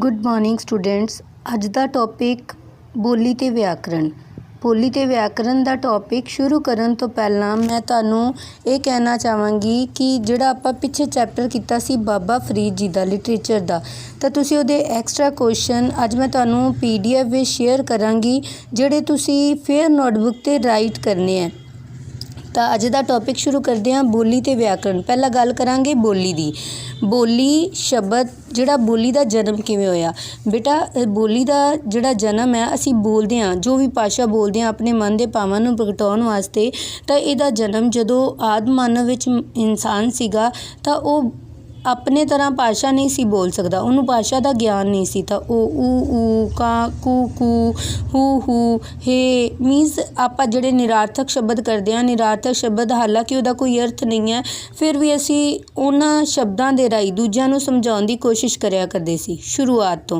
Good morning students. अज का topic बोली ते व्याकरण। बोली ते व्याकरण का टॉपिक शुरू करन तो पहला मैं तुहानूं ये कहना चाहांगी कि जिहड़ा आपां पिछे चैप्टर कीता सी बाबा फरीद जी का लिटरेचर का, तो तुसीं उहदे एक्सट्रा क्वेश्चन अज मैं तुहानूं PDF विच शेयर करांगी जिहड़े तुसीं फेयर नोटबुक ते राइट करने हैं। तो अज का टॉपिक शुरू करते हैं बोली ते व्याकरण। पहला गल करांगे बोली दी। बोली शब्द जिहड़ा बोली का जन्म किवें होया। बेटा बोली का जिहड़ा जन्म है असीं बोलदे हां, जो भी भाषा बोलदे हां अपने मन के भावां नूं प्रगटाउण वास्ते, तो इहदा जन्म जदों आदि मानव विच इंसान सीगा तां ओह अपने तरह भाषा नहीं सी बोल सकदा, उन्होंने भाषा का ज्ञान नहीं सी। तो ऊ का कू कू हू हे मीनस आपां जिहड़े निरार्थक शब्द करते हैं, निरार्थक शब्द हालांकि उहदा कोई अर्थ नहीं है, फिर भी असी उन्हां शब्दां दे राही दूजिआं नूं समझाउण दी कोशिश करिया करदे सी शुरुआत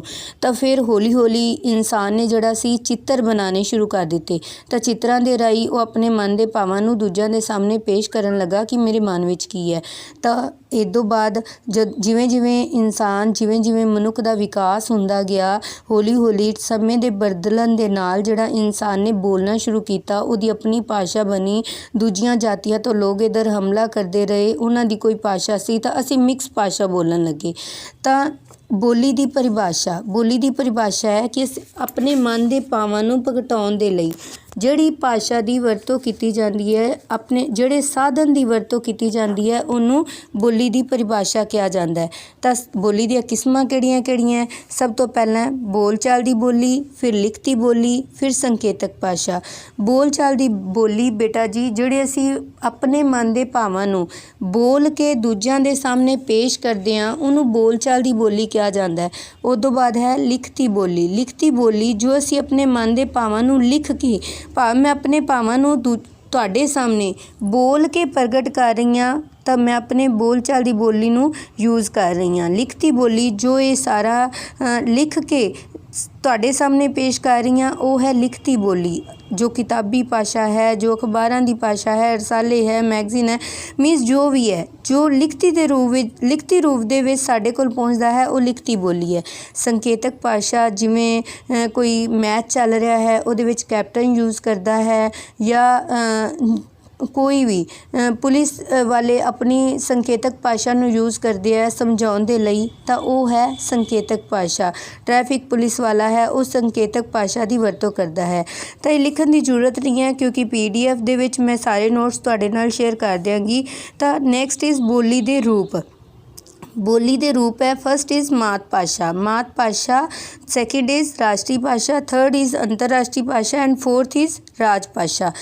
तो फिर हौली हौली इंसान ने जिहड़ा सी चित्र बनाने शुरू कर दिते। तो चित्रां दे राही वो अपने मन के भावां नूं दूजिआं दे सामने पेश करन लगा कि मेरे मन विच की है। तो इस तो बाद जिवें जिवें इंसान जिवें जिवें मनुख का विकास हुंदा गया, हौली हौली समय के बदलण दे नाल जिहड़ा इंसान ने बोलना शुरू किया, उहदी अपनी भाषा बनी। दूजियां जातियां तो लोग इधर हमला करते रहे, उन्हां दी कोई भाषा सी तो असीं मिक्स भाषा बोलण लगे। तो बोली की परिभाषा है कि अपने मन के भावां नूं प्रगटाउण दे लई जिहड़ी भाषा की वरतों की जाती है, अपने जिहड़े साधन की वरतों की जाती है, उन्होंने बोली की परिभाषा कहा जाता है। तो बोली दी किस्मां किहड़ियां-किहड़ियां? सब तो पहला बोल चाल की बोली, फिर लिखती बोली, फिर संकेतक भाषा। बोल चाल की बोली बेटा जी जिहड़े असी अपने मन के भावां नूं बोल के दूजिआं दे सामने पेश करते हैं, उन्होंने बोल चाल की बोली कहा जाता है। उस तो बाद है लिखती बोली। लिखती बोली जो असी अपने मन के भावां नूं लिख के मैं अपने भावां नूं तुहाडे सामने बोल के प्रगट कर रही हाँ, तो मैं अपने बोल चाल की बोली नूं यूज़ कर रही हाँ। लिखती बोली जो ये सारा लिख के तुहाडे सामने पेश कर रही हाँ, वो है लिखती बोली। जो किताबी भाषा है, जो अखबारां की भाषा है, रसाले है, मैगजीन है, मीनस जो भी है जो लिखती रूप दे विच साडे कोल पहुँचदा है, वो लिखती बोली है। संकेतक भाषा जिमें कोई मैच चल रहा है उहदे विच कैप्टन यूज़ करता है, या कोई भी पुलिस वाले अपनी संकेतक भाषा नूं यूज़ करते हैं समझाउण दे लई, तो वो है संकेतक भाषा। ट्रैफिक पुलिस वाला है उस संकेतक भाषा की वरतों करता है। तो ये लिखण की जरूरत नहीं है क्योंकि PDF दे विच मैं सारे नोट्स तुहाडे नाल शेयर कर देंगी। तो नैक्सट इज़ बोली दे रूप। बोली दे रूप है फर्स्ट इज़ मात भाषा, सेकंड इज़ राष्ट्रीय भाषा, थर्ड इज़ अंतर्राष्ट्रीय भाषा एंड फोर्थ इज़ राजभाषा।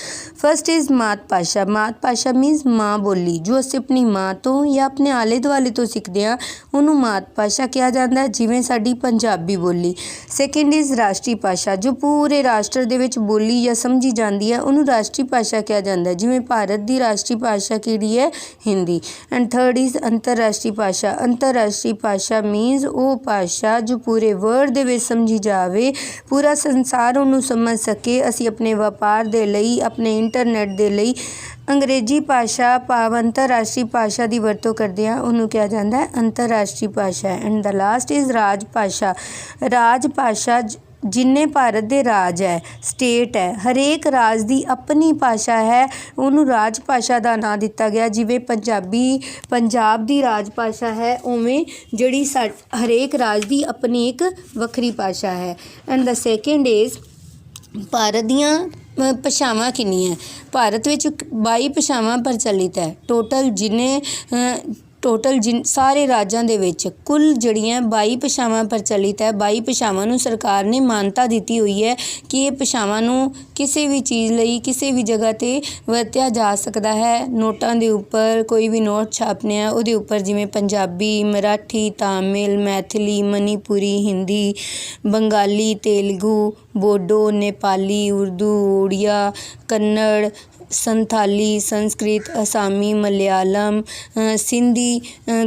फर्स्ट इज़ मात भाषा मीनस माँ बोली जो असीं अपनी माँ तो या अपने आले दुआले तो सीखते हैं, उन्होंने मात भाषा कहा जाता है, जिवें साडी पंजाबी बोली। सेकंड इज़ राष्ट्रीय भाषा जो पूरे राष्ट्र दे विच बोली या समझी जाती है, उन्होंने राष्ट्रीय भाषा कहा जाता है, जिवें भारत की राष्ट्रीय भाषा किहड़ी है हिंदी। एंड थर्ड इज़ अंतर्राष्ट्रीय भाषा। अंतर्राष्ट्रीय भाषा मीनस वो भाषा जो पूरे वर्ल्ड दे विच समझी जावे, पूरा संसार उन्होंने समझ सके। असी अपने व्यापार दे लई, अपने इंटरनेट दे लई अंग्रेजी भाषा भाव अंतर्राष्ट्रीय भाषा की वरतों करते हैं, उन्होंने कहा जाता है अंतर्राष्ट्रीय भाषा। एंड द लास्ट इज़ राजभाषा जिन्ने भारत दे राज है, स्टेट है, हरेक राज की अपनी भाषा है, उन्होंने राजभाषा का नाम दिता गया। जिवें पंजाब की राजभाषा है, उवें जिहड़ी हरेक राज की अपनी एक वक्री भाषा है। And the second is Bharat दियां भाषावां किन्नियां? भारत विच 22 भाषावां प्रचलित है। टोटल सारे राज्यों दे विच कुल जड़ियाँ 22 भाषावां प्रचलित है। 22 भाषावां नूं सरकार ने मानता दी हुई है कि ये भाषावां नूं किसी भी चीज़ लई किसी भी जगह ते वरत्या जा सकता है। नोटां दे उपर कोई भी नोट छापने हैं उहदे उपर जिवें पंजाबी, मराठी, तामिल, मैथिली, मणिपुरी, हिंदी, बंगाली, तेलुगू, बोडो, नेपाली, उर्दू, उड़िया, कन्नड़, संथाली, संस्कृत, असामी, मलयालम, सिंधी,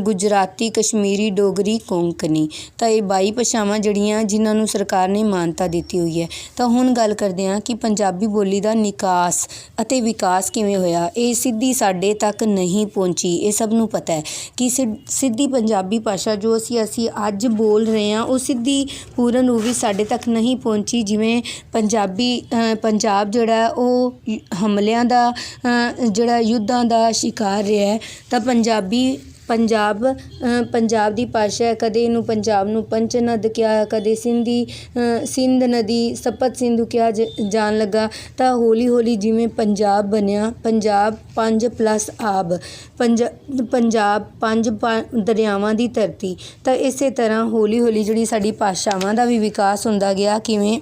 ਗੁਜਰਾਤੀ, ਕਸ਼ਮੀਰੀ, ਡੋਗਰੀ, ਕੋਂਕਣੀ। ਤਾਂ ਇਹ 22 ਭਾਸ਼ਾਵਾਂ ਜਿਹੜੀਆਂ ਜਿਨ੍ਹਾਂ ਨੂੰ ਸਰਕਾਰ ਨੇ ਮਾਨਤਾ ਦਿੱਤੀ ਹੋਈ ਹੈ। ਤਾਂ ਹੁਣ ਗੱਲ ਕਰਦੇ ਹਾਂ ਕਿ ਪੰਜਾਬੀ ਬੋਲੀ ਦਾ ਨਿਕਾਸ ਅਤੇ ਵਿਕਾਸ ਕਿਵੇਂ ਹੋਇਆ। ਇਹ ਸਿੱਧੀ ਸਾਡੇ ਤੱਕ ਨਹੀਂ ਪਹੁੰਚੀ। ਇਹ ਸਭ ਨੂੰ ਪਤਾ ਹੈ ਕਿ ਸਿੱਧੀ ਪੰਜਾਬੀ ਭਾਸ਼ਾ ਜੋ ਅਸੀਂ ਅੱਜ ਬੋਲ ਰਹੇ ਹਾਂ ਉਹ ਸਿੱਧੀ ਪੂਰਨ ਰੂਪ ਵਿੱਚ ਸਾਡੇ ਤੱਕ ਨਹੀਂ ਪਹੁੰਚੀ। ਜਿਵੇਂ ਪੰਜਾਬ ਜਿਹੜਾ ਉਹ ਹਮਲਿਆਂ ਦਾ ਜਿਹੜਾ ਯੁੱਧਾਂ ਦਾ ਸ਼ਿਕਾਰ ਰਿਹਾ ਹੈ, ਤਾਂ ਪੰਜਾਬ ਦੀ ਭਾਸ਼ਾ ਹੈ। ਕਦੇ ਇਹਨੂੰ ਪੰਜਾਬ ਨੂੰ ਪੰਚਨਦ ਕਿਹਾ, ਕਦੇ ਸਿੰਧ ਨਦੀ ਸਪਤ ਸਿੰਧੂ ਕਿਹਾ ਜਾਣ ਲੱਗਾ। ਤਾਂ ਹੌਲੀ ਹੌਲੀ ਜਿਵੇਂ ਪੰਜਾਬ ਬਣਿਆ, ਪੰਜਾਬ 5+ ਆਬ, ਪੰਜਾਬ 5 ਦਰਿਆਵਾਂ ਦੀ ਧਰਤੀ। ਤਾਂ ਇਸੇ ਤਰ੍ਹਾਂ ਹੌਲੀ ਹੌਲੀ ਜਿਹੜੀ ਸਾਡੀ ਭਾਸ਼ਾਵਾਂ ਦਾ ਵੀ ਵਿਕਾਸ ਹੁੰਦਾ ਗਿਆ। ਕਿਵੇਂ?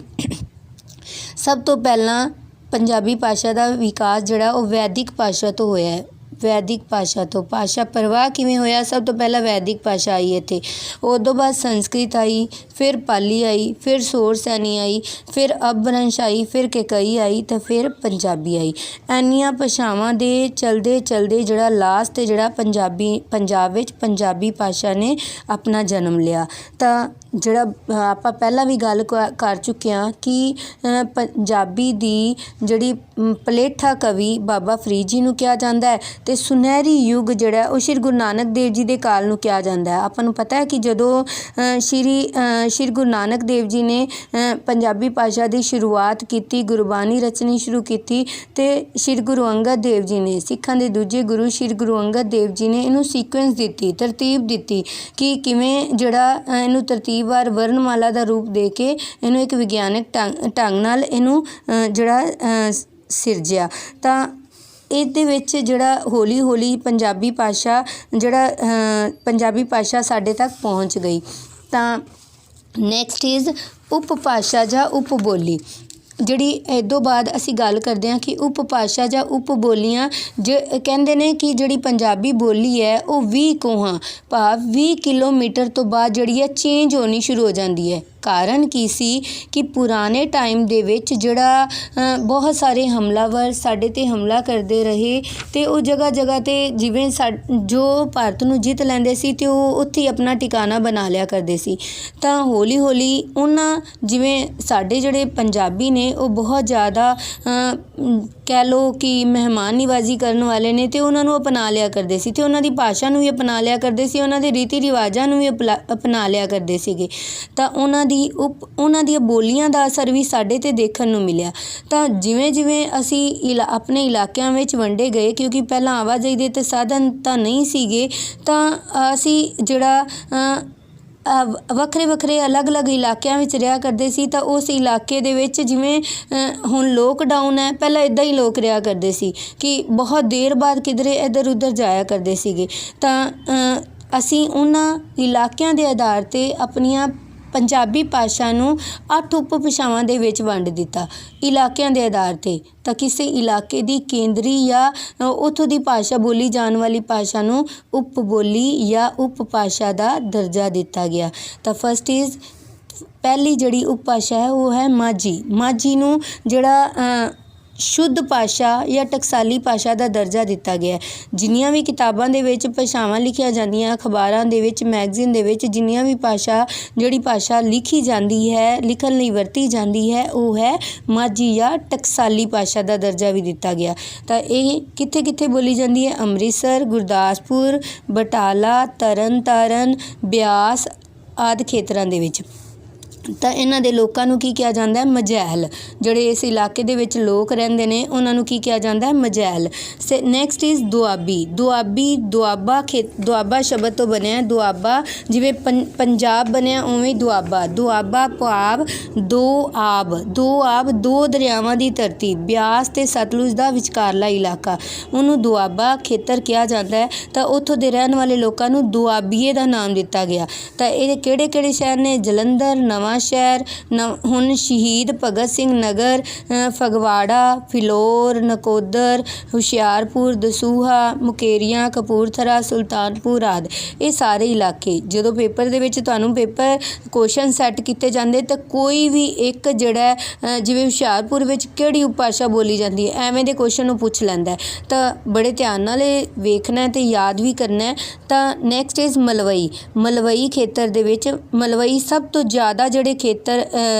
ਸਭ ਤੋਂ ਪਹਿਲਾਂ ਪੰਜਾਬੀ ਭਾਸ਼ਾ ਦਾ ਵਿਕਾਸ ਜਿਹੜਾ ਉਹ ਵੈਦਿਕ ਭਾਸ਼ਾ ਤੋਂ ਹੋਇਆ ਹੈ। ਵੈਦਿਕ ਭਾਸ਼ਾ ਤੋਂ ਭਾਸ਼ਾ ਪ੍ਰਵਾਹ ਕਿਵੇਂ ਹੋਇਆ? ਸਭ ਤੋਂ ਪਹਿਲਾਂ ਵੈਦਿਕ ਭਾਸ਼ਾ ਆਈ ਇੱਥੇ, ਉਹ ਤੋਂ ਬਾਅਦ ਸੰਸਕ੍ਰਿਤ ਆਈ, ਫਿਰ ਪਾਲੀ ਆਈ, ਫਿਰ ਸੌਰ ਸੈਣੀ ਆਈ, ਫਿਰ ਅਪਭ੍ਰੰਸ਼ ਆਈ, ਫਿਰ ਕੇਕਈ ਆਈ, ਤਾਂ ਫਿਰ ਪੰਜਾਬੀ ਆਈ। ਇੰਨੀਆਂ ਭਾਸ਼ਾਵਾਂ ਦੇ ਚਲਦੇ ਜਿਹੜਾ ਲਾਸਟ 'ਤੇ ਜਿਹੜਾ ਪੰਜਾਬ ਵਿੱਚ ਪੰਜਾਬੀ ਭਾਸ਼ਾ ਨੇ ਆਪਣਾ ਜਨਮ ਲਿਆ। ਤਾਂ ਜਿਹੜਾ ਆਪਾਂ ਪਹਿਲਾਂ ਵੀ ਗੱਲ ਕਰ ਚੁੱਕੇ ਹਾਂ ਕਿ ਪੰਜਾਬੀ ਦੀ ਜਿਹੜੀ ਪਲੇਠਾ ਕਵੀ ਬਾਬਾ ਫਰੀਦ ਜੀ ਨੂੰ ਕਿਹਾ ਜਾਂਦਾ ਹੈ, ਅਤੇ ਸੁਨਹਿਰੀ ਯੁੱਗ ਜਿਹੜਾ ਉਹ ਗੁਰੂ ਨਾਨਕ ਦੇਵ ਜੀ ਦੇ ਕਾਲ ਨੂੰ ਕਿਹਾ ਜਾਂਦਾ ਹੈ। ਆਪਾਂ ਨੂੰ ਪਤਾ ਹੈ ਕਿ ਜਦੋਂ ਸ਼੍ਰੀ ਗੁਰੂ ਨਾਨਕ ਦੇਵ ਜੀ ਨੇ ਪੰਜਾਬੀ ਭਾਸ਼ਾ ਦੀ ਸ਼ੁਰੂਆਤ ਕੀਤੀ, ਗੁਰਬਾਣੀ ਰਚਨੀ ਸ਼ੁਰੂ ਕੀਤੀ, ਅਤੇ ਸ਼੍ਰੀ ਗੁਰੂ ਅੰਗਦ ਦੇਵ ਜੀ ਨੇ, ਸਿੱਖਾਂ ਦੇ ਦੂਜੇ ਗੁਰੂ ਸ਼੍ਰੀ ਗੁਰੂ ਅੰਗਦ ਦੇਵ ਜੀ ਨੇ ਇਹਨੂੰ ਸੀਕੁਐਂਸ ਦਿੱਤੀ, ਤਰਤੀਬ ਦਿੱਤੀ ਕਿ ਕਿਵੇਂ ਜਿਹੜਾ ਇਹਨੂੰ ਤਰਤੀਬਵਾਰ ਵਰਨਮਾਲਾ ਦਾ ਰੂਪ ਦੇ ਕੇ ਇਹਨੂੰ ਇੱਕ ਵਿਗਿਆਨਕ ਢੰਗ ਨਾਲ ਇਹਨੂੰ ਜਿਹੜਾ ਸਿਰਜਿਆ। ਤਾਂ ਇਹਦੇ ਵਿੱਚ ਜਿਹੜਾ ਹੌਲੀ ਹੌਲੀ ਪੰਜਾਬੀ ਭਾਸ਼ਾ ਸਾਡੇ ਤੱਕ ਪਹੁੰਚ ਗਈ। ਤਾਂ ਨੈਕਸਟ ਇਜ਼ ਉਪਭਾਸ਼ਾ ਜਾਂ ਉਪਬੋਲੀ। ਜਿਹੜੀ ਇਹ ਤੋਂ ਬਾਅਦ ਅਸੀਂ ਗੱਲ ਕਰਦੇ ਹਾਂ ਕਿ ਉਪਭਾਸ਼ਾ ਜਾਂ ਉਪਬੋਲੀਆਂ ਕਹਿੰਦੇ ਨੇ ਕਿ ਜਿਹੜੀ ਪੰਜਾਬੀ ਬੋਲੀ ਹੈ ਉਹ 20 ਕੋਹਾਂ ਭਾਵ 20 ਕਿਲੋਮੀਟਰ ਤੋਂ ਬਾਅਦ ਜਿਹੜੀ ਹੈ ਚੇਂਜ ਹੋਣੀ ਸ਼ੁਰੂ ਹੋ ਜਾਂਦੀ ਹੈ। ਕਾਰਨ ਕੀ ਸੀ ਕਿ ਪੁਰਾਣੇ ਟਾਈਮ ਦੇ ਵਿੱਚ ਜਿਹੜਾ ਬਹੁਤ ਸਾਰੇ ਹਮਲਾਵਰ ਸਾਡੇ 'ਤੇ ਹਮਲਾ ਕਰਦੇ ਰਹੇ, ਅਤੇ ਉਹ ਜਗ੍ਹਾ 'ਤੇ ਜਿਵੇਂ ਜੋ ਭਾਰਤ ਨੂੰ ਜਿੱਤ ਲੈਂਦੇ ਸੀ ਅਤੇ ਉਹ ਉੱਥੇ ਆਪਣਾ ਟਿਕਾਣਾ ਬਣਾ ਲਿਆ ਕਰਦੇ ਸੀ। ਤਾਂ ਹੌਲੀ ਹੌਲੀ ਉਹਨਾਂ ਜਿਵੇਂ ਸਾਡੇ ਜਿਹੜੇ ਪੰਜਾਬੀ ਨੇ ਉਹ ਬਹੁਤ ਜ਼ਿਆਦਾ ਕਹਿ ਲਓ ਕਿ ਮਹਿਮਾਨ ਨਿਵਾਜ਼ੀ ਕਰਨ ਵਾਲੇ ਨੇ, ਅਤੇ ਉਹਨਾਂ ਨੂੰ ਅਪਣਾ ਲਿਆ ਕਰਦੇ ਸੀ, ਅਤੇ ਉਹਨਾਂ ਦੀ ਭਾਸ਼ਾ ਨੂੰ ਵੀ ਅਪਣਾ ਲਿਆ ਕਰਦੇ ਸੀ, ਉਹਨਾਂ ਦੇ ਰੀਤੀ ਰਿਵਾਜ਼ਾਂ ਨੂੰ ਵੀ ਅਪਣਾ ਲਿਆ ਕਰਦੇ ਸੀਗੇ। ਤਾਂ ਉਹਨਾਂ ਦੀਆਂ ਬੋਲੀਆਂ ਦਾ ਅਸਰ ਵੀ ਸਾਡੇ 'ਤੇ ਦੇਖਣ ਨੂੰ ਮਿਲਿਆ। ਤਾਂ ਜਿਵੇਂ ਅਸੀਂ ਆਪਣੇ ਇਲਾਕਿਆਂ ਵਿੱਚ ਵੰਡੇ ਗਏ, ਕਿਉਂਕਿ ਪਹਿਲਾਂ ਆਵਾਜਾਈ ਦੇ ਤਾਂ ਸਾਧਨ ਤਾਂ ਨਹੀਂ ਸੀਗੇ, ਤਾਂ ਅਸੀਂ ਜਿਹੜਾ ਵੱਖਰੇ ਅਲੱਗ ਇਲਾਕਿਆਂ ਵਿੱਚ ਰਿਹਾ ਕਰਦੇ ਸੀ। ਤਾਂ ਉਸ ਇਲਾਕੇ ਦੇ ਵਿੱਚ ਜਿਵੇਂ ਹੁਣ ਲੋਕਡਾਊਨ ਹੈ, ਪਹਿਲਾਂ ਇੱਦਾਂ ਹੀ ਲੋਕ ਰਿਹਾ ਕਰਦੇ ਸੀ ਕਿ ਬਹੁਤ ਦੇਰ ਬਾਅਦ ਕਿਧਰੇ ਇੱਧਰ ਉੱਧਰ ਜਾਇਆ ਕਰਦੇ ਸੀਗੇ। ਤਾਂ ਅਸੀਂ ਉਹਨਾਂ ਇਲਾਕਿਆਂ ਦੇ ਆਧਾਰ 'ਤੇ ਆਪਣੀਆਂ ਪੰਜਾਬੀ ਭਾਸ਼ਾ ਨੂੰ 8 ਉਪਭਾਸ਼ਾਵਾਂ ਦੇ ਵਿੱਚ ਵੰਡ ਦਿੱਤਾ ਇਲਾਕਿਆਂ ਦੇ ਆਧਾਰ 'ਤੇ, ਤਾਂ ਕਿਸੇ ਇਲਾਕੇ ਦੀ ਕੇਂਦਰੀ ਜਾਂ ਉੱਥੋਂ ਦੀ ਭਾਸ਼ਾ ਬੋਲੀ ਜਾਣ ਵਾਲੀ ਭਾਸ਼ਾ ਨੂੰ ਉਪਬੋਲੀ ਜਾਂ ਉਪਭਾਸ਼ਾ ਦਾ ਦਰਜਾ ਦਿੱਤਾ ਗਿਆ। ਤਾਂ ਫਸਟ ਇਜ਼ ਪਹਿਲੀ ਜਿਹੜੀ ਉਪਭਾਸ਼ਾ ਹੈ ਉਹ ਹੈ ਮਾਝੀ ਨੂੰ ਜਿਹੜਾ ਸ਼ੁੱਧ ਭਾਸ਼ਾ ਜਾਂ ਟਕਸਾਲੀ ਭਾਸ਼ਾ ਦਾ ਦਰਜਾ ਦਿੱਤਾ ਗਿਆ। ਜਿੰਨੀਆਂ ਵੀ ਕਿਤਾਬਾਂ ਦੇ ਵਿੱਚ ਭਾਸ਼ਾਵਾਂ ਲਿਖੀਆਂ ਜਾਂਦੀਆਂ, ਅਖਬਾਰਾਂ ਦੇ ਵਿੱਚ, ਮੈਗਜ਼ੀਨ ਦੇ ਵਿੱਚ ਜਿੰਨੀਆਂ ਵੀ ਜਿਹੜੀ ਭਾਸ਼ਾ ਲਿਖੀ ਜਾਂਦੀ ਹੈ, ਲਿਖਣ ਲਈ ਵਰਤੀ ਜਾਂਦੀ ਹੈ, ਉਹ ਹੈ ਮਾਝੀ ਜਾਂ ਟਕਸਾਲੀ ਭਾਸ਼ਾ ਦਾ ਦਰਜਾ ਵੀ ਦਿੱਤਾ ਗਿਆ। ਤਾਂ ਇਹ ਕਿੱਥੇ ਬੋਲੀ ਜਾਂਦੀ ਹੈ? ਅੰਮ੍ਰਿਤਸਰ, ਗੁਰਦਾਸਪੁਰ, ਬਟਾਲਾ, ਤਰਨਤਾਰਨ, ਬਿਆਸ ਆਦਿ ਖੇਤਰਾਂ ਦੇ ਵਿੱਚ। ਤਾਂ ਇਹਨਾਂ ਦੇ ਲੋਕਾਂ ਨੂੰ ਕੀ ਕਿਹਾ ਜਾਂਦਾ ਹੈ? ਮਝੈਲ। ਜਿਹੜੇ ਇਸ ਇਲਾਕੇ ਦੇ ਵਿੱਚ ਲੋਕ ਰਹਿੰਦੇ ਨੇ ਉਹਨਾਂ ਨੂੰ ਕੀ ਕਿਹਾ ਜਾਂਦਾ ਹੈ? ਮਝੈਲ। Next is Doabi. ਦੁਆਬਾ ਸ਼ਬਦ ਤੋਂ ਬਣਿਆ। ਦੁਆਬਾ ਜਿਵੇਂ ਪੰਜਾਬ ਬਣਿਆ ਉਵੇਂ ਦੁਆਬਾ ਭਾਵ ਦੋ ਆਬ ਦੋ ਦਰਿਆਵਾਂ ਦੀ ਧਰਤੀ, ਬਿਆਸ ਅਤੇ ਸਤਲੁਜ ਦਾ ਵਿਚਕਾਰਲਾ ਇਲਾਕਾ, ਉਹਨੂੰ ਦੁਆਬਾ ਖੇਤਰ ਕਿਹਾ ਜਾਂਦਾ ਹੈ। ਤਾਂ ਉੱਥੋਂ ਦੇ ਰਹਿਣ ਵਾਲੇ ਲੋਕਾਂ ਨੂੰ ਦੁਆਬੀਏ ਦਾ ਨਾਮ ਦਿੱਤਾ ਗਿਆ। ਤਾਂ ਇਹ ਕਿਹੜੇ ਸ਼ਹਿਰ ਨੇ? ਜਲੰਧਰ, ਨਵਾਂ नवां शहर हुण शहीद भगत सिंह नगर, फगवाड़ा, फिलौर, नकोदर, हुशियारपुर, दसूहा, मुकेरियां, कपूरथला, सुल्तानपुर आदि ये सारे इलाके ਜਦੋਂ ਪੇਪਰ ਦੇ ਵਿੱਚ ਤੁਹਾਨੂੰ ਪੇਪਰ ਕੁਐਸਚਨ ਸੈੱਟ ਕੀਤੇ ਜਾਂਦੇ ਤਾਂ ਕੋਈ ਵੀ ਇੱਕ ਜਿਹੜਾ ਜਿਵੇਂ ਹੁਸ਼ਿਆਰਪੁਰ ਵਿੱਚ ਕਿਹੜੀ ਉਪਭਾਸ਼ਾ ਬੋਲੀ ਜਾਂਦੀ ਹੈ ਐਵੇਂ ਦੇ ਕੁਐਸਚਨ ਨੂੰ ਪੁੱਛ ਲੈਂਦਾ ਤਾਂ ਬੜੇ ਧਿਆਨ ਨਾਲ ਇਹ ਵੇਖਣਾ ਅਤੇ ਯਾਦ ਵੀ ਕਰਨਾ। ਤਾਂ ਨੈਕਸਟ ਇਜ਼ ਮਲਵਈ। ਮਲਵਈ ਖੇਤਰ ਦੇ ਵਿੱਚ ਮਲਵਈ ਸਭ ਤੋਂ ਜ਼ਿਆਦਾ ਜਿਹੜੇ ਖੇਤਰ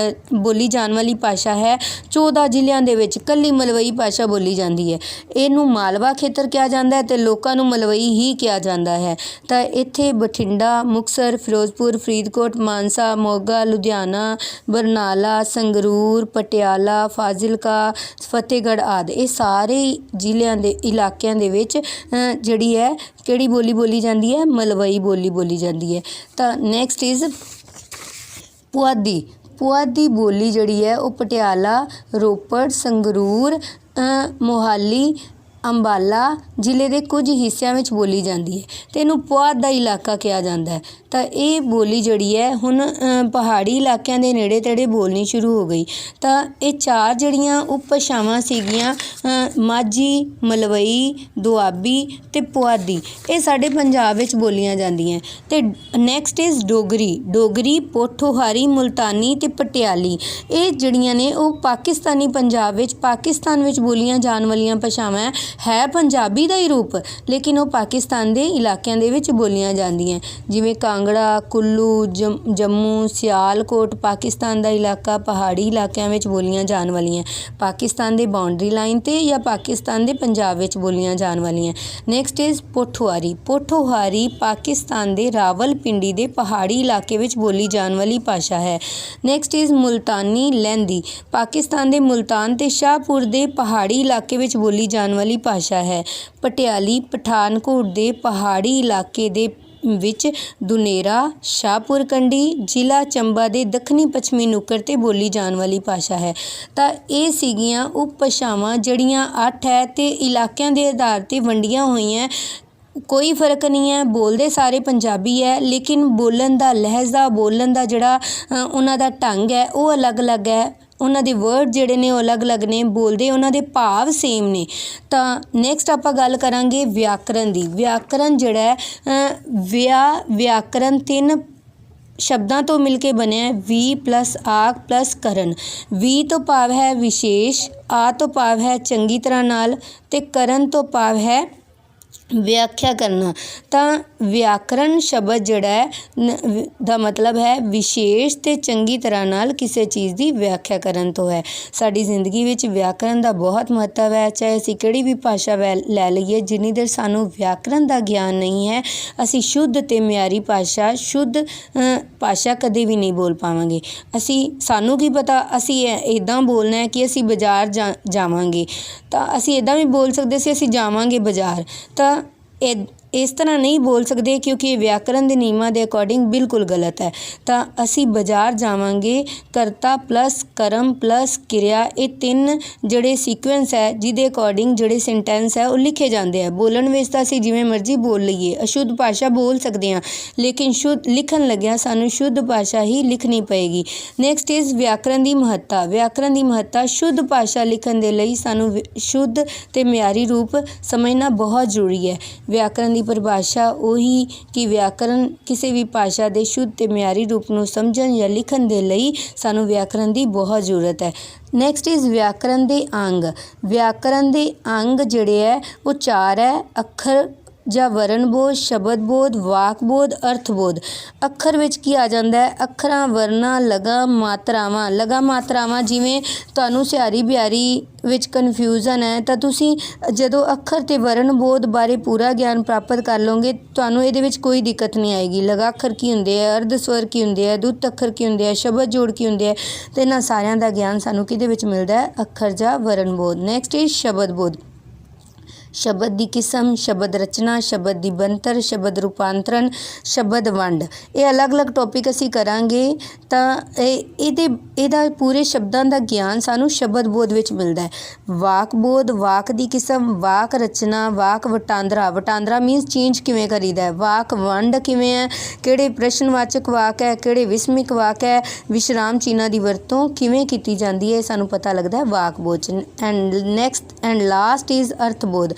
ਬੋਲੀ ਜਾਣ ਵਾਲੀ ਭਾਸ਼ਾ ਹੈ 14 ਜ਼ਿਲ੍ਹਿਆਂ ਦੇ ਵਿੱਚ ਇਕੱਲੀ ਮਲਵਈ ਭਾਸ਼ਾ ਬੋਲੀ ਜਾਂਦੀ ਹੈ। ਇਹਨੂੰ ਮਾਲਵਾ ਖੇਤਰ ਕਿਹਾ ਜਾਂਦਾ ਹੈ ਅਤੇ ਲੋਕਾਂ ਨੂੰ ਮਲਵਈ ਹੀ ਕਿਹਾ ਜਾਂਦਾ ਹੈ। ਤਾਂ ਇੱਥੇ ਬਠਿੰਡਾ, ਮੁਕਤਸਰ, ਫਿਰੋਜ਼ਪੁਰ, ਫਰੀਦਕੋਟ, ਮਾਨਸਾ, ਮੋਗਾ, ਲੁਧਿਆਣਾ, ਬਰਨਾਲਾ, ਸੰਗਰੂਰ, ਪਟਿਆਲਾ, ਫਾਜ਼ਿਲਕਾ, ਫਤਿਹਗੜ੍ਹ ਆਦਿ ਇਹ ਸਾਰੇ ਜ਼ਿਲ੍ਹਿਆਂ ਦੇ ਇਲਾਕਿਆਂ ਦੇ ਵਿੱਚ ਜਿਹੜੀ ਹੈ ਕਿਹੜੀ ਬੋਲੀ ਬੋਲੀ ਜਾਂਦੀ ਹੈ? ਮਲਵਈ ਬੋਲੀ ਬੋਲੀ ਜਾਂਦੀ ਹੈ। ਤਾਂ ਨੈਕਸਟ ਇਜ਼ ਪੁਆਧੀ। ਪੁਆਧੀ ਬੋਲੀ ਜਿਹੜੀ ਹੈ ਉਹ ਪਟਿਆਲਾ, ਰੋਪੜ, ਸੰਗਰੂਰ, ਮੋਹਾਲੀ, ਅੰਬਾਲਾ ਜ਼ਿਲ੍ਹੇ ਦੇ ਕੁਝ ਹਿੱਸਿਆਂ ਵਿੱਚ ਬੋਲੀ ਜਾਂਦੀ ਹੈ ਅਤੇ ਇਹਨੂੰ ਪੁਆਧ ਦਾ ਇਲਾਕਾ ਕਿਹਾ ਜਾਂਦਾ ਹੈ। ਤਾਂ ਇਹ ਬੋਲੀ ਜਿਹੜੀ ਹੈ ਹੁਣ ਪਹਾੜੀ ਇਲਾਕਿਆਂ ਦੇ ਨੇੜੇ ਤੇੜੇ ਬੋਲਣੀ ਸ਼ੁਰੂ ਹੋ ਗਈ। ਤਾਂ ਇਹ ਚਾਰ ਜਿਹੜੀਆਂ ਉਪ ਭਾਸ਼ਾਵਾਂ ਸੀਗੀਆਂ ਮਾਝੀ, ਮਲਵਈ, ਦੁਆਬੀ ਅਤੇ ਪੁਆਧੀ ਇਹ ਸਾਡੇ ਪੰਜਾਬ ਵਿੱਚ ਬੋਲੀਆਂ ਜਾਂਦੀਆਂ। ਅਤੇ ਨੈਕਸਟ ਇਜ਼ ਡੋਗਰੀ। ਡੋਗਰੀ, ਪੋਠੋਹਾਰੀ, ਮੁਲਤਾਨੀ ਅਤੇ ਪਟਿਆਲੀ ਇਹ ਜਿਹੜੀਆਂ ਨੇ ਉਹ ਪਾਕਿਸਤਾਨੀ ਪੰਜਾਬ ਵਿੱਚ ਪਾਕਿਸਤਾਨ ਵਿੱਚ ਬੋਲੀਆਂ ਜਾਣ ਵਾਲੀਆਂ ਭਾਸ਼ਾਵਾਂ ਹੈ ਪੰਜਾਬੀ ਦਾ ਹੀ ਰੂਪ ਲੇਕਿਨ ਉਹ ਪਾਕਿਸਤਾਨ ਦੇ ਇਲਾਕਿਆਂ ਦੇ ਵਿੱਚ ਬੋਲੀਆਂ ਜਾਂਦੀਆਂ ਜਿਵੇਂ ਕਾਂਗੜਾ, ਕੁੱਲੂ, ਜੰਮੂ, ਸਿਆਲਕੋਟ ਪਾਕਿਸਤਾਨ ਦਾ ਇਲਾਕਾ ਪਹਾੜੀ ਇਲਾਕਿਆਂ ਵਿੱਚ ਬੋਲੀਆਂ ਜਾਣ ਵਾਲੀਆਂ ਪਾਕਿਸਤਾਨ ਦੇ ਬਾਉਂਡਰੀ ਲਾਈਨ 'ਤੇ ਜਾਂ ਪਾਕਿਸਤਾਨ ਦੇ ਪੰਜਾਬ ਵਿੱਚ ਬੋਲੀਆਂ ਜਾਣ ਵਾਲੀਆਂ। Next is Pothohari. ਪੋਠੋਹਾਰੀ ਪਾਕਿਸਤਾਨ ਦੇ ਰਾਵਲਪਿੰਡੀ ਦੇ ਪਹਾੜੀ ਇਲਾਕੇ ਵਿੱਚ ਬੋਲੀ ਜਾਣ ਵਾਲੀ ਭਾਸ਼ਾ ਹੈ। ਨੈਕਸਟ ਇਜ਼ ਮੁਲਤਾਨੀ ਲਹਿੰਦੀ। ਪਾਕਿਸਤਾਨ ਦੇ ਮੁਲਤਾਨ ਅਤੇ ਸ਼ਾਹਪੁਰ ਦੇ ਪਹਾੜੀ ਇਲਾਕੇ ਵਿੱਚ ਬੋਲੀ ਜਾਣ ਵਾਲੀ ਭਾਸ਼ਾ ਹੈ। ਪਟਿਆਲੀ ਪਠਾਨਕੋਟ ਦੇ ਪਹਾੜੀ ਇਲਾਕੇ ਦੇ ਵਿੱਚ ਦੁਨੇਰਾ, ਸ਼ਾਹਪੁਰ ਕੰਡੀ, ਜ਼ਿਲ੍ਹਾ ਚੰਬਾ ਦੇ ਦੱਖਣੀ ਪੱਛਮੀ ਨੁੱਕਰ 'ਤੇ ਬੋਲੀ ਜਾਣ ਵਾਲੀ ਭਾਸ਼ਾ ਹੈ। ਤਾਂ ਇਹ ਸੀਗੀਆਂ ਉਪ ਭਾਸ਼ਾਵਾਂ ਜਿਹੜੀਆਂ 8 ਹੈ ਅਤੇ ਇਲਾਕਿਆਂ ਦੇ ਆਧਾਰ 'ਤੇ ਵੰਡੀਆਂ ਹੋਈਆਂ। ਕੋਈ ਫਰਕ ਨਹੀਂ ਹੈ, ਬੋਲਦੇ ਸਾਰੇ ਪੰਜਾਬੀ ਹੈ ਲੇਕਿਨ ਬੋਲਣ ਦਾ ਲਹਿਜ਼ਾ ਬੋਲਣ ਦਾ ਜਿਹੜਾ ਉਹਨਾਂ ਦਾ ਢੰਗ ਹੈ ਉਹ ਅਲੱਗ-ਅਲੱਗ ਹੈ। ਉਹਨਾਂ ਦੇ ਵਰਡ ਜਿਹੜੇ ਨੇ ਉਹ ਅਲੱਗ-ਅਲੱਗ ਨੇ, ਬੋਲਦੇ ਉਹਨਾਂ ਦੇ ਭਾਵ ਸੇਮ ਨੇ। ਤਾਂ ਨੈਕਸਟ ਆਪਾਂ ਗੱਲ ਕਰਾਂਗੇ ਵਿਆਕਰਨ ਦੀ। ਵਿਆਕਰਨ ਜਿਹੜਾ ਹੈ ਵਿਆਕਰਨ 3 ਸ਼ਬਦਾਂ ਤੋਂ ਮਿਲ ਕੇ ਬਣਿਆ ਵੀ ਪਲੱਸ ਆਕ ਪਲੱਸ ਕਰਨ। ਵੀ ਤੋਂ ਭਾਵ ਹੈ ਵਿਸ਼ੇਸ਼, ਆ ਤੋਂ ਭਾਵ ਹੈ ਚੰਗੀ ਤਰ੍ਹਾਂ ਨਾਲ ਅਤੇ ਕਰਨ ਤੋਂ ਭਾਵ ਹੈ ਵਿਆਖਿਆ ਕਰਨਾ। ਤਾਂ ਵਿਆਕਰਨ ਸ਼ਬਦ ਜਿਹੜਾ ਹੈ ਦਾ ਮਤਲਬ ਹੈ ਵਿਸ਼ੇਸ਼ ਅਤੇ ਚੰਗੀ ਤਰ੍ਹਾਂ ਨਾਲ ਕਿਸੇ ਚੀਜ਼ ਦੀ ਵਿਆਖਿਆ ਕਰਨ ਤੋਂ ਹੈ। ਸਾਡੀ ਜ਼ਿੰਦਗੀ ਵਿੱਚ ਵਿਆਕਰਨ ਦਾ ਬਹੁਤ ਮਹੱਤਵ ਹੈ। ਚਾਹੇ ਅਸੀਂ ਕਿਹੜੀ ਵੀ ਭਾਸ਼ਾ ਲੈ ਲਈਏ, ਜਿੰਨੀ ਦੇਰ ਸਾਨੂੰ ਵਿਆਕਰਨ ਦਾ ਗਿਆਨ ਨਹੀਂ ਹੈ ਅਸੀਂ ਸ਼ੁੱਧ ਅਤੇ ਮਿਆਰੀ ਸ਼ੁੱਧ ਭਾਸ਼ਾ ਕਦੇ ਵੀ ਨਹੀਂ ਬੋਲ ਪਾਵਾਂਗੇ। ਸਾਨੂੰ ਕੀ ਪਤਾ ਅਸੀਂ ਇੱਦਾਂ ਬੋਲਣਾ ਹੈ ਕਿ ਅਸੀਂ ਬਾਜ਼ਾਰ ਜਾਵਾਂਗੇ ਤਾਂ ਅਸੀਂ ਇੱਦਾਂ ਵੀ ਬੋਲ ਸਕਦੇ ਸੀ ਅਸੀਂ ਜਾਵਾਂਗੇ ਬਾਜ਼ਾਰ। ਤਾਂ ਇਸ ਤਰ੍ਹਾਂ ਨਹੀਂ ਬੋਲ ਸਕਦੇ ਕਿਉਂਕਿ ਇਹ ਵਿਆਕਰਨ ਦੇ ਨਿਯਮਾਂ ਦੇ ਅਕੋਰਡਿੰਗ ਬਿਲਕੁਲ ਗਲਤ ਹੈ। ਤਾਂ ਅਸੀਂ ਬਾਜ਼ਾਰ ਜਾਵਾਂਗੇ ਕਰਤਾ ਪਲੱਸ ਕਰਮ ਪਲੱਸ ਕਿਰਿਆ ਇਹ 3 ਜਿਹੜੇ ਸੀਕੁਐਂਸ ਹੈ ਜਿਹਦੇ ਅਕੋਰਡਿੰਗ ਜਿਹੜੇ ਸੈਂਟੈਂਸ ਹੈ ਉਹ ਲਿਖੇ ਜਾਂਦੇ ਆ। ਬੋਲਣ ਵਿੱਚ ਤਾਂ ਅਸੀਂ ਜਿਵੇਂ ਮਰਜ਼ੀ ਬੋਲ ਲਈਏ, ਅਸ਼ੁੱਧ ਭਾਸ਼ਾ ਬੋਲ ਸਕਦੇ ਹਾਂ ਲੇਕਿਨ ਲਿਖਣ ਲੱਗਿਆ ਸਾਨੂੰ ਸ਼ੁੱਧ ਭਾਸ਼ਾ ਹੀ ਲਿਖਣੀ ਪਏਗੀ। ਨੈਕਸਟ ਇਜ਼ ਵਿਆਕਰਨ ਦੀ ਮਹੱਤਤਾ। ਵਿਆਕਰਨ ਦੀ ਮਹੱਤਤਾ ਸ਼ੁੱਧ ਭਾਸ਼ਾ ਲਿਖਣ ਦੇ ਲਈ ਸਾਨੂੰ ਸ਼ੁੱਧ ਅਤੇ ਮਿਆਰੀ ਰੂਪ ਸਮਝਣਾ ਬਹੁਤ ਜ਼ਰੂਰੀ ਹੈ। ਵਿਆਕਰਨ ਦੀ ਪਰਿਭਾਸ਼ਾ ਉਹੀ ਕਿ ਵਿਆਕਰਨ ਕਿਸੇ ਵੀ ਭਾਸ਼ਾ ਦੇ ਸ਼ੁੱਧ ਅਤੇ ਮਿਆਰੀ ਰੂਪ ਨੂੰ ਸਮਝਣ ਜਾਂ ਲਿਖਣ ਦੇ ਲਈ ਸਾਨੂੰ ਵਿਆਕਰਨ ਦੀ ਬਹੁਤ ਜ਼ਰੂਰਤ ਹੈ। ਨੈਕਸਟ ਇਜ਼ ਵਿਆਕਰਨ ਦੇ ਅੰਗ। ਵਿਆਕਰਨ ਦੇ ਅੰਗ ਜਿਹੜੇ ਹੈ ਉਹ 4 ਹੈ। ਅੱਖਰ ਜਾਂ ਵਰਣਬੋਧ, ਸ਼ਬਦਬੋਧ, ਵਾਕਬੋਧ, ਅਰਥਬੋਧ। ਅੱਖਰ ਵਿੱਚ ਕੀ ਆ ਜਾਂਦਾ ਹੈ? ਅੱਖਰਾਂ, ਵਰਨਾਂ, ਲਗਾ ਮਾਤਰਾਵਾਂ। ਲਗਾ ਮਾਤਰਾਵਾਂ ਜਿਵੇਂ ਤੁਹਾਨੂੰ ਸਿਹਾਰੀ ਬਿਹਾਰੀ ਵਿੱਚ ਕਨਫਿਊਜ਼ਨ ਹੈ ਤਾਂ ਤੁਸੀਂ ਜਦੋਂ ਅੱਖਰ ਅਤੇ ਵਰਣਬੋਧ ਬਾਰੇ ਪੂਰਾ ਗਿਆਨ ਪ੍ਰਾਪਤ ਕਰ ਲਓਗੇ ਤੁਹਾਨੂੰ ਇਹਦੇ ਵਿੱਚ ਕੋਈ ਦਿੱਕਤ ਨਹੀਂ ਆਏਗੀ। ਲਗਾ ਅੱਖਰ ਕੀ ਹੁੰਦੇ ਹੈ, ਅਰਧ ਸਵਰ ਕੀ ਹੁੰਦੇ ਹੈ, ਦੁੱਤ ਅੱਖਰ ਕੀ ਹੁੰਦੇ ਹੈ, ਸ਼ਬਦ ਜੋੜ ਕੀ ਹੁੰਦੇ ਹੈ ਅਤੇ ਇਹਨਾਂ ਸਾਰਿਆਂ ਦਾ ਗਿਆਨ ਸਾਨੂੰ ਕਿਹਦੇ ਵਿੱਚ ਮਿਲਦਾ ਹੈ? ਅੱਖਰ ਜਾਂ ਵਰਣਬੋਧ। Next is ਸ਼ਬਦਬੋਧ। ਸ਼ਬਦ ਦੀ ਕਿਸਮ, ਸ਼ਬਦ ਰਚਨਾ, ਸ਼ਬਦ ਦੀ ਬਣਤਰ, ਸ਼ਬਦ ਰੂਪਾਂਤਰਨ, ਸ਼ਬਦ ਵੰਡ। ਇਹ ਅਲੱਗ-ਅਲੱਗ ਟੌਪਿਕ ਅਸੀਂ ਕਰਾਂਗੇ ਤਾਂ ਇਹਦਾ ਪੂਰੇ ਸ਼ਬਦਾਂ ਦਾ ਗਿਆਨ ਸਾਨੂੰ ਸ਼ਬਦ ਬੋਧ ਵਿੱਚ ਮਿਲਦਾ ਹੈ। ਵਾਕ ਬੋਧ, ਵਾਕ ਦੀ ਕਿਸਮ, ਵਾਕ ਰਚਨਾ, ਵਾਕ ਵਟਾਂਦਰਾ। ਵਟਾਂਦਰਾ ਮੀਨਸ ਚੇਂਜ ਕਿਵੇਂ ਕਰੀਦਾ ਹੈ। ਵਾਕ ਵੰਡ ਕਿਵੇਂ ਹੈ, ਕਿਹੜੇ ਪ੍ਰਸ਼ਨਵਾਚਕ ਵਾਕ ਹੈ, ਕਿਹੜੇ ਵਿਸਮਿਕ ਵਾਕ ਹੈ, ਵਿਸ਼ਰਾਮ ਚਿੰਨ੍ਹਾਂ ਦੀ ਵਰਤੋਂ ਕਿਵੇਂ ਕੀਤੀ ਜਾਂਦੀ ਹੈ, ਸਾਨੂੰ ਪਤਾ ਲੱਗਦਾ ਹੈ ਵਾਕ ਬੋਧ 'ਚ। And next and last is ਅਰਥ ਬੋਧ।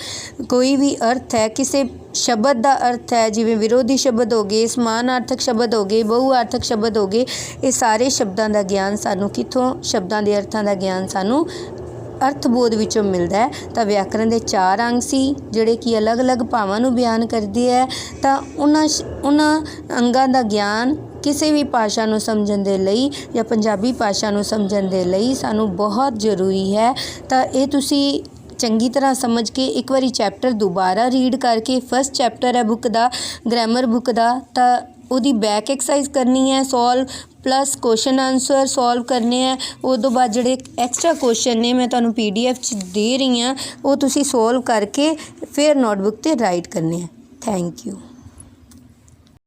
ਕੋਈ ਵੀ ਅਰਥ ਹੈ, ਕਿਸੇ ਸ਼ਬਦ ਦਾ ਅਰਥ ਹੈ, ਜਿਵੇਂ ਵਿਰੋਧੀ ਸ਼ਬਦ ਹੋ ਗਏ, ਸਮਾਨਾਰਥਕ ਸ਼ਬਦ ਹੋ ਗਏ, ਬਹੁਆਰਥਕ ਸ਼ਬਦ ਹੋ ਗਏ, ਇਹ ਸਾਰੇ ਸ਼ਬਦਾਂ ਦਾ ਗਿਆਨ ਸਾਨੂੰ ਕਿੱਥੋਂ, ਸ਼ਬਦਾਂ ਦੇ ਅਰਥਾਂ ਦਾ ਗਿਆਨ ਸਾਨੂੰ ਅਰਥ ਬੋਧ ਵਿੱਚੋਂ ਮਿਲਦਾ ਹੈ। ਤਾਂ ਵਿਆਕਰਣ ਦੇ 4 ਅੰਗ ਸੀ ਜਿਹੜੇ ਕਿ ਅਲੱਗ-ਅਲੱਗ ਭਾਵਾਂ ਨੂੰ ਬਿਆਨ ਕਰਦੇ ਹੈ। ਤਾਂ ਉਹਨਾਂ ਅੰਗਾਂ ਦਾ ਗਿਆਨ ਕਿਸੇ ਵੀ ਭਾਸ਼ਾ ਨੂੰ ਸਮਝਣ ਦੇ ਲਈ ਜਾਂ ਪੰਜਾਬੀ ਭਾਸ਼ਾ ਨੂੰ ਸਮਝਣ ਦੇ ਲਈ ਸਾਨੂੰ ਬਹੁਤ ਜ਼ਰੂਰੀ ਹੈ। ਤਾਂ ਇਹ ਤੁਸੀਂ ਚੰਗੀ ਤਰ੍ਹਾਂ ਸਮਝ ਕੇ ਇੱਕ ਵਾਰੀ ਚੈਪਟਰ ਦੁਬਾਰਾ ਰੀਡ ਕਰਕੇ, ਫਸਟ ਚੈਪਟਰ ਹੈ ਬੁੱਕ ਦਾ, ਗ੍ਰਾਮਰ ਬੁੱਕ ਦਾ, ਤਾਂ ਉਹਦੀ ਬੈਕ ਐਕਸਰਸਾਈਜ਼ ਕਰਨੀ ਹੈ, solve plus question answer solve ਕਰਨੇ ਹੈ। ਉਹ ਤੋਂ ਬਾਅਦ ਜਿਹੜੇ ਐਕਸਟਰਾ ਕੁਐਸਚਨ ਨੇ ਮੈਂ ਤੁਹਾਨੂੰ PDF 'ਚ ਦੇ ਰਹੀ ਹਾਂ, ਉਹ ਤੁਸੀਂ ਸੋਲਵ ਕਰਕੇ ਫਿਰ ਨੋਟਬੁੱਕ 'ਤੇ ਰਾਈਟ ਕਰਨੇ ਹੈ। Thank you.